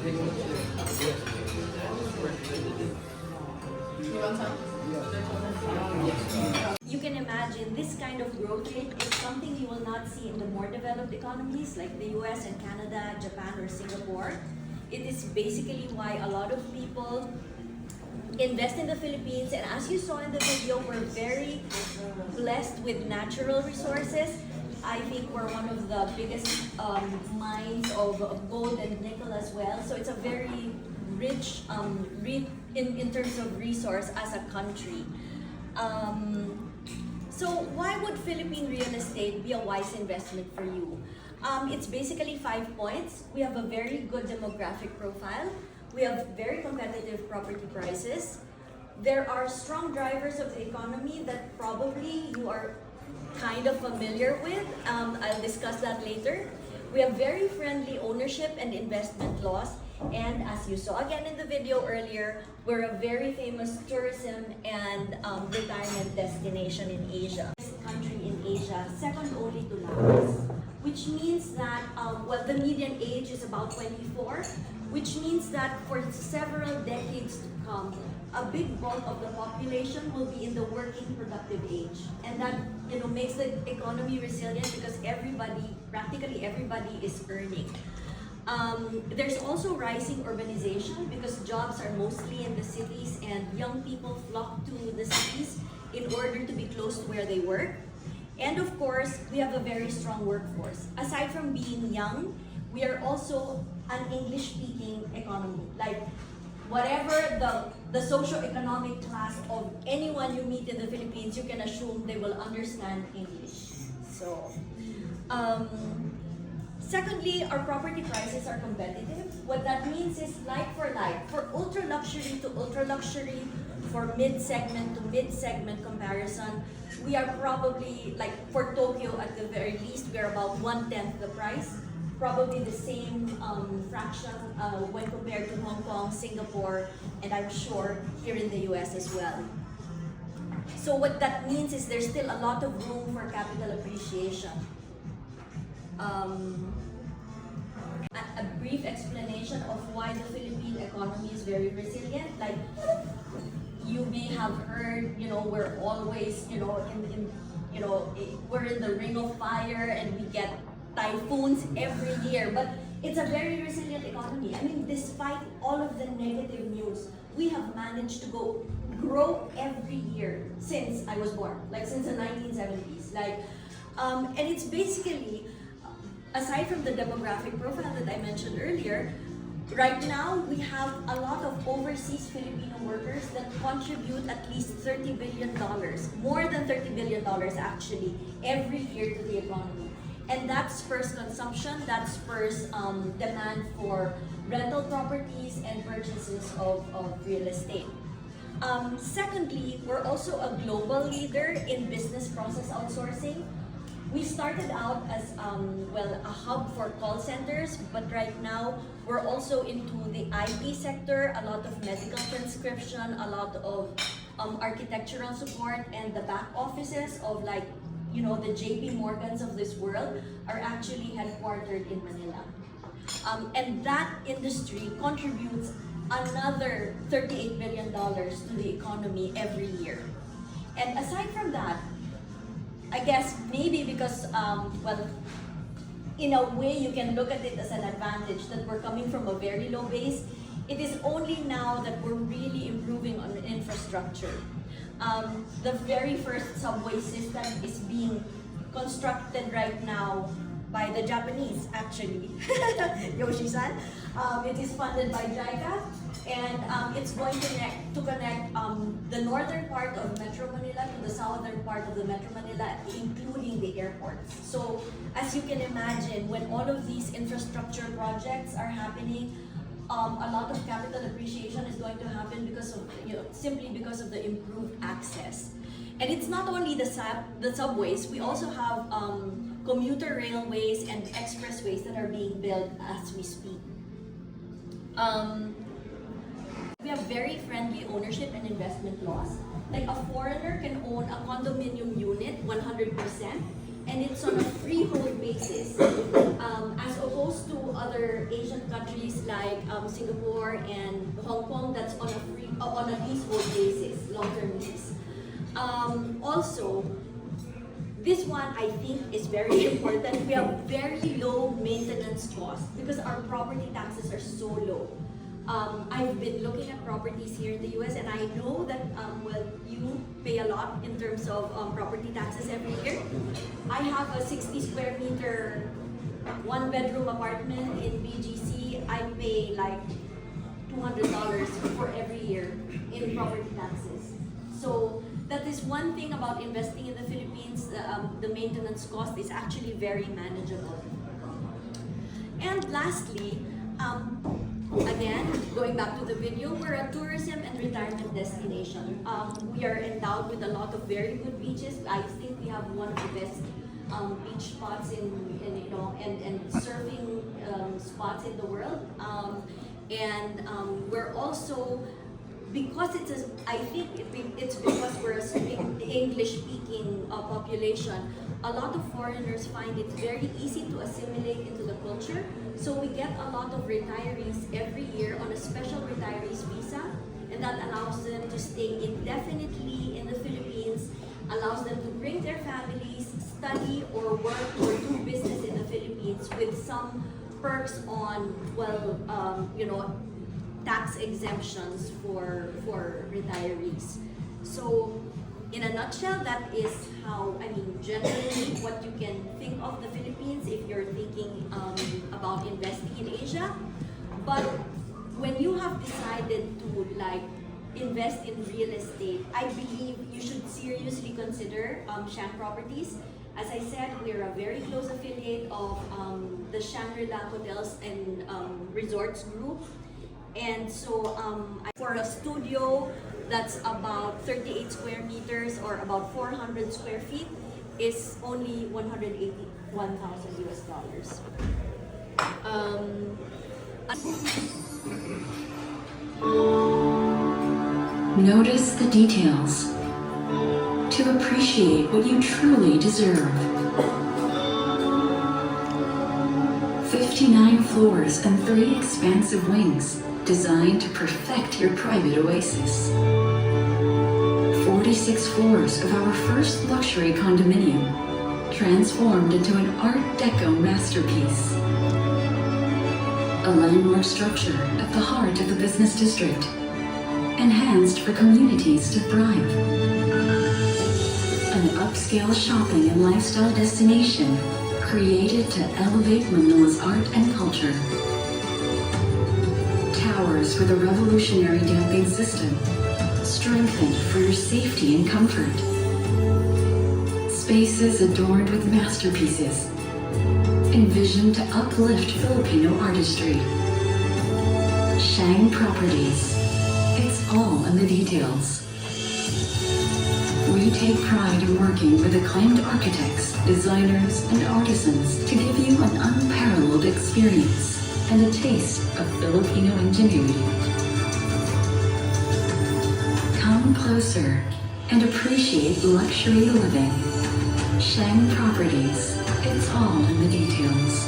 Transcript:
You can imagine this kind of growth rate is something you will not see in the more developed economies like the US and Canada, Japan, or Singapore. It is basically why a lot of people invest in the Philippines, and as you saw in the video, we're very blessed with natural resources. I think we're one of the biggest mines of gold and nickel as well. So it's a very rich in terms of resource as a country. So why would Philippine real estate be a wise investment for you? It's basically 5 points. We have a very good demographic profile. We have very competitive property prices. There are strong drivers of the economy that probably you are kind of familiar with. I'll discuss that later. We have very friendly ownership and investment laws. And as you saw again in the video earlier, we're a very famous tourism and retirement destination in Asia. This country in Asia, second only to Laos, which means that, well, the median age is about 24, which means that for several decades to come, a big bulk of the population will be in the working productive age. And that, you know, makes the economy resilient because practically everybody is earning. There's also rising urbanization because jobs are mostly in the cities and young people flock to the cities in order to be close to where they work. And of course, we have a very strong workforce. Aside from being young, we are also an English-speaking economy. Like, whatever the socio-economic class of anyone you meet in the Philippines, you can assume they will understand English. So, secondly, our property prices are competitive. What that means is like for like. For ultra-luxury to ultra-luxury, for mid-segment to mid-segment comparison, we are probably, like for Tokyo at the very least, we're about 1/10 the price. Probably the same fraction when compared to Hong Kong, Singapore, and I'm sure here in the US as well. So what that means is there's still a lot of room for capital appreciation. A brief explanation of why the Philippine economy is very resilient. Like, you may have heard, you know, we're always, you know, we're in the ring of fire and we get typhoons every year, but it's a very resilient economy. I mean, despite all of the negative news, we have managed to grow every year since I was born, like since the 1970s. Like, and it's basically, aside from the demographic profile that I mentioned earlier, right now we have a lot of overseas Filipino workers that contribute at least $30 billion, more than $30 billion actually, every year to the economy. And that spurs consumption, that spurs demand for rental properties and purchases of real estate. Secondly, we're also a global leader in business process outsourcing. We started out as well, a hub for call centers, but right now we're also into the IT sector, a lot of medical transcription, a lot of architectural support, and the back offices of, like, you know, the JP Morgans of this world are actually headquartered in Manila. And that industry contributes another $38 billion to the economy every year. And aside from that, I guess maybe because, well, in a way you can look at it as an advantage that we're coming from a very low base. It is only now that we're really improving on infrastructure. The very first subway system is being constructed right now by the Japanese, actually, Yoshi-san. It is funded by JICA, and it's going to connect the northern part of Metro Manila to the southern part of the Metro Manila, including the airports. So, as you can imagine, when all of these infrastructure projects are happening, a lot of capital appreciation is going to happen because of, simply because of the improved access. And it's not only the subways, we also have commuter railways and expressways that are being built as we speak. We have very friendly ownership and investment laws. Like, a foreigner can own a condominium unit 100%, and it's on a freehold basis, as opposed to other other Asian countries like Singapore and Hong Kong, that's on a leasehold basis, long-term lease. Also, this one I think is very important. We have very low maintenance costs because our property taxes are so low. I've been looking at properties here in the US, and I know that well, you pay a lot in terms of property taxes every year. I have a 60 square meter, 1-bedroom apartment in BGC. I pay like $200 for every year in property taxes. So that is one thing about investing in the Philippines. The maintenance cost is actually very manageable. And lastly, again, going back to the video, we're a tourism and retirement destination. We are endowed with a lot of very good beaches. I think we have one of the best beach spots in you know, and surfing spots in the world. We're also, because I think it's because we're a English-speaking population, a lot of foreigners find it very easy to assimilate into the culture. So we get a lot of retirees every year on a special retirees visa, and that allows them to stay indefinitely in the Philippines, allows them to bring their families, study or work or do business in the Philippines with some perks on, well, you know, tax exemptions for retirees. So in a nutshell, that is how, I mean, generally what you can think of the Philippines if you're thinking about investing in Asia. But when you have decided to like invest in real estate, I believe you should seriously consider Shang Properties. As I said, we're a very close affiliate of the Shangri-La Hotels and Resorts Group. And so for a studio that's about 38 square meters or about 400 square feet is only $181,000 US. Notice the details to appreciate what you truly deserve. 59 floors and 3 expansive wings designed to perfect your private oasis. 46 floors of our first luxury condominium, transformed into an Art Deco masterpiece. A landmark structure at the heart of the business district, enhanced for communities to thrive. An upscale shopping and lifestyle destination created to elevate Manila's art and culture. Towers with a revolutionary damping system, strengthened for your safety and comfort. Spaces adorned with masterpieces, envisioned to uplift Filipino artistry. Shang Properties. It's all in the details. We take pride in working with acclaimed architects, designers, and artisans to give you an unparalleled experience and a taste of Filipino ingenuity. Come closer and appreciate luxury living. Shang Properties. It's all in the details.